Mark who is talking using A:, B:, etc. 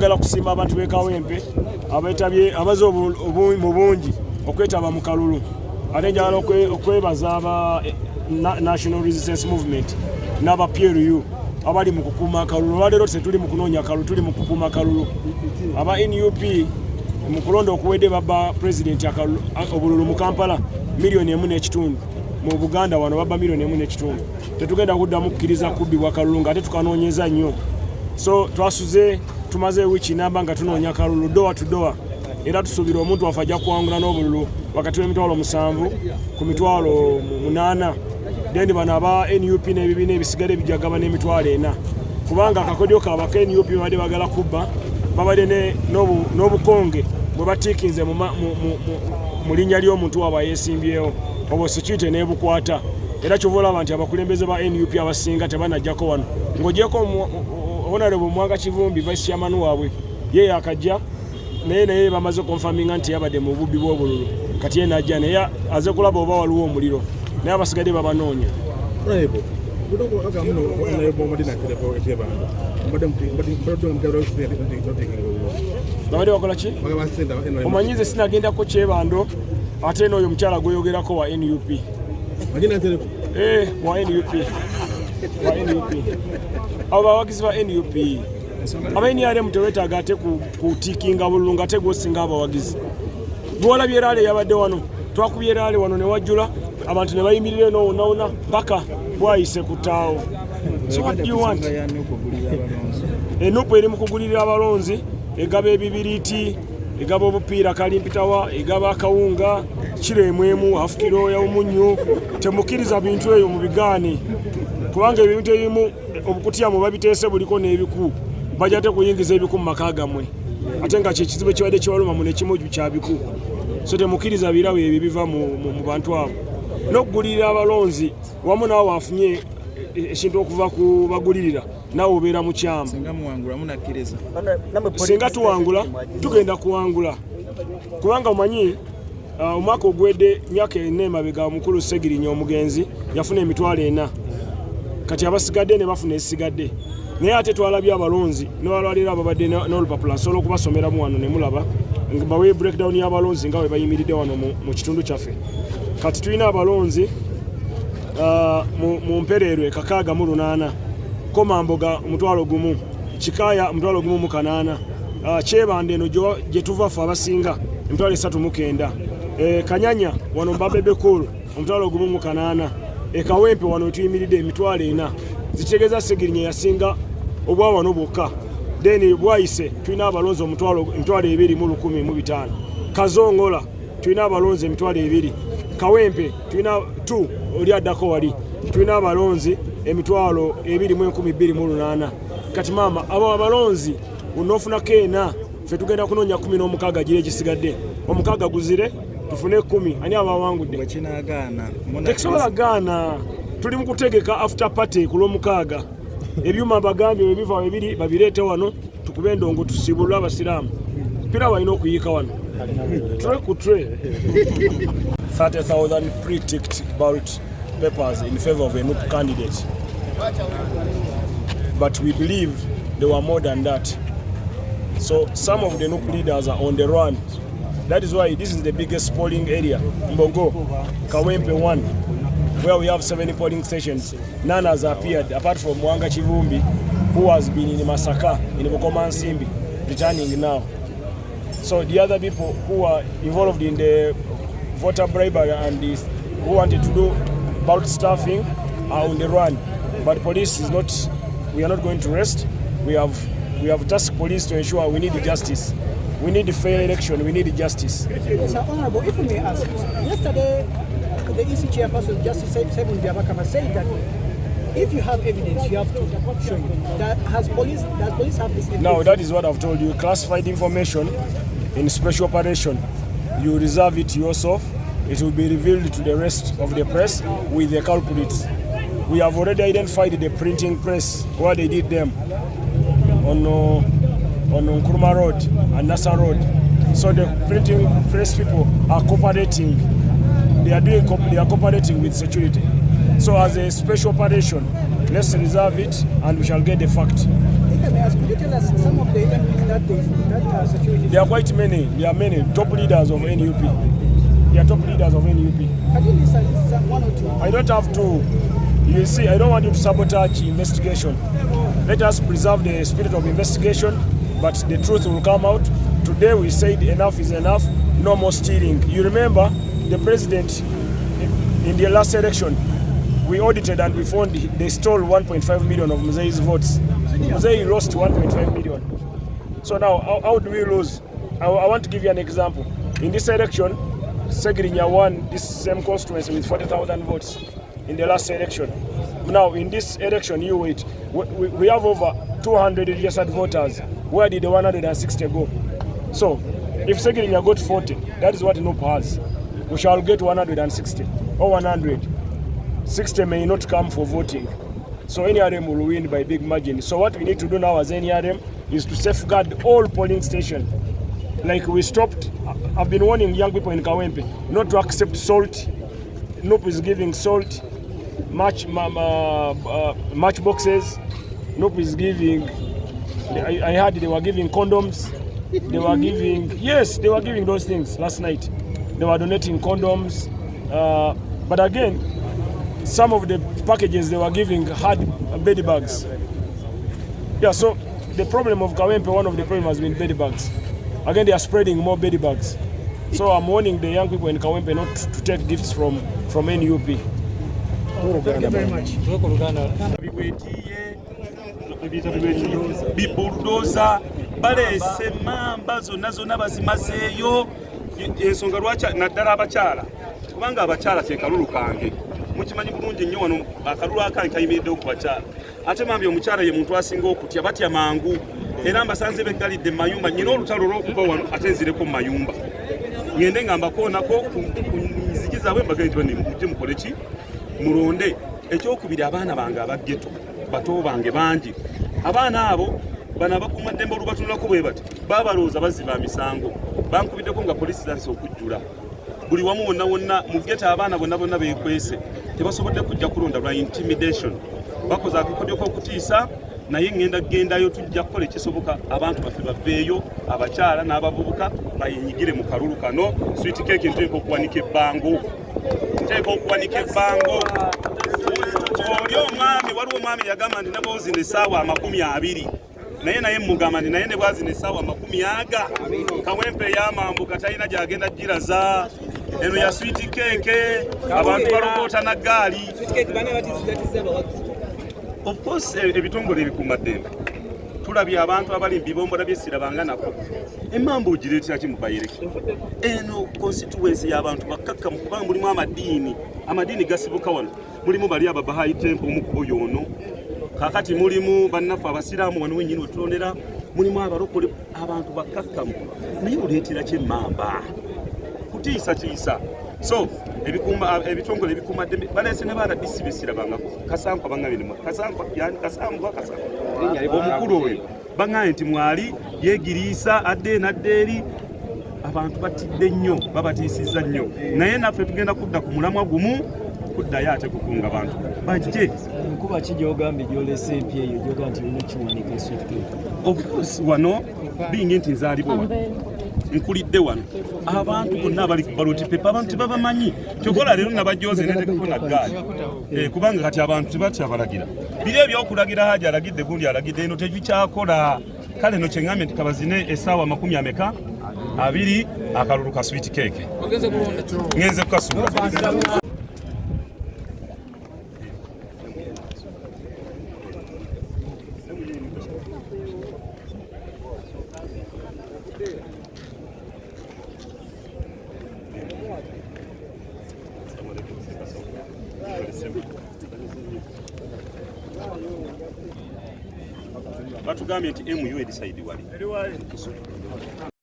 A: njagala kusimba abantu b'e Kawempe abeetabye abaze mu bungi okwetaba mu kalulu. Ate njagala okwebaza aba National Resistance Movement n'aba PLU abali mu kukuuma akalulu. Olwaleero tuli mu kunoonya akalulu, tuli mu kukuuma akalulu. Aba NUP mu kulonda okuwedde babba President akalulu obululu mu Kampala $1.5 mu Buganda wano babba $1.5. Tetugenda kuddamu kukkiriza kubbibwa akalulu ng'ate tukanoonyeza nnyo. So twasuze tumaze wiki namba nga tunoonya akalulu door to door. Era tusuubira omuntu waffe ajja kuwangula n'obululu wakati w'emitwalo 7 ku mitwalo 8. Then bano aba NUP n'ebibiina ebisigale bijagaba n'emitwalo 4. Kubanga akakodyo kabaka NUP babadde bagala kubba babadde n'obukonge bwe batiikinze mu linnya ly'omuntu waabwe yeesimbyewo obwo security n'ebukwata. Era kyova olaba nti abakulembeze ba NUP abasinga tebanajjako wano. Ng'ogyeko Honorable Mwanga Kivumbi Vice Chairman waabwe ye yakajja naye bamaze konfaminga nti yabadde mu bubbi bw'obululu. Kati ye najja naye aze kulaba oba waliwo omuliro naye abasigadde babanoonya. Babadde bakola ki? Omanyize sinagendako Kyebando ate n'oyo omukyala gweyogerako wa NUP. Wa NUP. Abo bawagizi ba NUP. Aba NRM tewetaaga ate kutiikinga bululu ng'ate gwosinga abawagizi. Bwolabye eraale yabadde wano. Twakubye eraale wano ne wajjula abantu ne bayimirira n'owona mpaka bwayise ku ttaawo. So what do you want? NUP eri mu kugulirira abalonzi egaba ebibiriiti egaba obupiira kalimpitawa egaba akawunga kiremwemu afukiro y'omunnyo. Temukkiriza bintu eyo mu bigaane kubanga ebintu ebimu obukutyamu babiteese buliko n'ebiku bajja te kuyingiza ebiku mu maka gammwe ate nga kyekizibu ekibadde kibaluma mu nekimu kya biku. So temukkiriza birawo ebyo biva mu bantu abo n'okugulirira abalonzi wamu naawe wafunye ekintu okuva ku bagulirira naawe obeera mu kyamu. Singa tuwangula tugenda kuwangula kubanga omanyi omwaka ogwedde myaka 4 emabega omukulu Segirinya omugenzi yafuna emitwalo 4. Kati abasigadde ne bafuna esigadde naye ate twalabye abalonzi n'olwaliro ababadde n'olupapula nsobola okubasomeramu wano ne mulaba bawe breakdown y'abalonzi nga bwe bayimiridde wano mu kitundu kyaffe. Kati tulina abalonzi mu Mpererwe 68, Komamboga 1,000, Kikaya 1,008, Kyebande eno gye tuva ffe abasinga 39, Kanyanya wano Mbabebekulu 1,008, Kawempe wano tuyimiridde 4,000. Zitegeeza Segirinya yasinga obwa wano bwokka. Then bwayise tulina abalonzi 2,115. Kazongola tulina abalonzi 2,000. Kawempe tulina 2 oli addako wali tulina abalonzi 2,228. Kati maama abo abalonzi unofunako 4 ffe tugenda kunoonya 16 gire ekisigadde. Omukaaga guzire tufune 10. Ani abawangudde? Tekisobola gaana. Tuli mu kutegeka after party ku lw'omukaaga. Ebyuma bagambye bwe biva bibiri babireete wano tukube endongo tusibulwe abasiraamu. Pira walina okuyiika wano. Tre ku tre. 30,000 pre-ticked ballot papers in favor of a NUP candidate. But we believe there were more than that. So some of the NUP leaders are on the run. That is why this is the biggest polling area, Mbongo, Kawempe 1, where we have 7 polling stations. None has appeared apart from Mwanga Kivumbi, who has been in Masaka, in Bokoma Nsimbi, returning now. So the other people who are involved in the voter bribery and who wanted to do ballot stuffing are on the run. But police is not, we are not going to rest. We have tasked police to ensure we need justice. We need a fair election, we need justice.
B: Sir, Honorable, if you may ask, yesterday the EC chairperson, Justice Sebun Biabakama, said that if you have evidence, you have to show you. Does police have this evidence?
A: No, that is what I've told you. Classified information in special operation, you reserve it yourself. It will be revealed to the rest of the press with the culprits. We have already identified the printing press, where they did them on Nkrumah Road and Nasa Road. So the printing press people are cooperating. They are cooperating with security. So as a special operation, let's reserve it and we shall get the fact.
B: I may ask, could you tell us some of the MPs that are security?
A: There are quite many. There are many top leaders of NUP. They are top leaders of NUP.
B: Can you list one or two?
A: I don't have to. You see, I don't want you to sabotage investigation. Let us preserve the spirit of investigation, but the truth will come out. Today we said enough is enough. No more stealing. You remember the president in the last election, we audited and we found they stole 1.5 million of Muzei's votes. Muzei lost 1.5 million. So now, how do we lose? I want to give you an example. In this election, Segirinya won this same constituency with 40,000 votes in the last election. Now, in this election, you wait. We have over 200 registered voters. Where did the 160 go? So, if Segirinya got 40, that is what NUP has. We shall get 160 or 100. 60 may not come for voting. So NRM will win by big margin. So what we need to do now as NRM is to safeguard all polling stations. Like we stopped, I've been warning young people in Kawempe not to accept salt. NUP is giving salt, match boxes. NUP is giving, I heard they were giving condoms. They were giving, yes, they were giving those things last night. They were donating condoms. But again, some of the packages they were giving had bed bugs. Yeah, so the problem of Kawempe, one of the problems has been bed bugs. Again, they are spreading more bed bugs. So I'm warning the young people in Kawempe not to take gifts from NUP.
B: Thank you very much.
C: Bibulldoza balese mamba zonna bazimazeeyo ensonga lwaki naddala abakyala kubanga abakyala kye kalulu kange mukimanyi bulungi nnyo wano akalulu akange kayimiriddewo ku bakyala ate mambi omukyala ye muntu asinga okutya batya mangu era mbasanze beggalidde mu mayumba nyina olutalo olw'okuva wano ate nzireko mu mayumba ngende nga mbakoonako ku nzigi zaabwe mbagende nti mujje mukole ki mulonde ekyokubiri abaana bange abageto bato bange bangi abaana abo bana bakuuma ddembe olubatunulako bwe bati baabalowooza baziba misango bankubiddeko nga polisi zase okujjula buli wamu wonna wonna mu geta abaana bonna bonna beekwese tebasobodde kujja kulonda lwa intimidation bakoze akakodyo k'okutiisa naye ngenda gendayo tujja kukola ekisoboka abantu baffe baveeyo abakyala n'abavubuka bayenyigire mu kalulu kano sweet cake nteeka okuwanika ebbango oli omwami waliwo omwami yagamba nti nebawozina essaawa 20 naye mugamba nti naye ne bwazina essaawa 10 Kawempe ey'amambuka talina gyagenda giraza eno ya sweet cake abantu balogoota na gaali of course ebitongole ebikuuma ddembe tulabye abantu abali mbibombola byesirabanga nako emambo ogireetera ki mu bayireki eno constituency y'abantu bakkakkamu kubanga mulimu amadiini gasibuka wano mulimu bali ababahayi tempo omukubo yono kakati mulimu bannaffe abasiraamu wano wenyini wetulonera mulimu abalokole abantu bakkakkamu naye oleetera ki emmamba kutiisa so ebitongole ebikuuma ddembe baleese ne baradisi besirabangako kasankwa bangabirimu kasambwa omukulu oyo baŋŋaye nti mwali yeegiriisa adde eri abantu batidde nnyo babatiisizza nnyo naye naffe tugenda kudda ku mulamwa gumu kuddayo ate kukunga bantu bajje
D: nkuba ki gyogambye gyolese empya eyo gyoga nti olina kiwanika eswetkeke
C: of course wano bingi nti nzaalibwa wano nkulidde wano abantu bonna abali ku baloti pepa abantu tebabamanyi kyokola leero nabajooze netekako na ggaali kubanga kati abantu tebatya balagira biri ebyokulagira haja alagidde gundi alagidde eno tekikyakola kale no kyeŋŋambye nti kabazine essaawa 20 akalulu ka sweet cake ngenze kukasuula batugambye nti MU edisaidi wali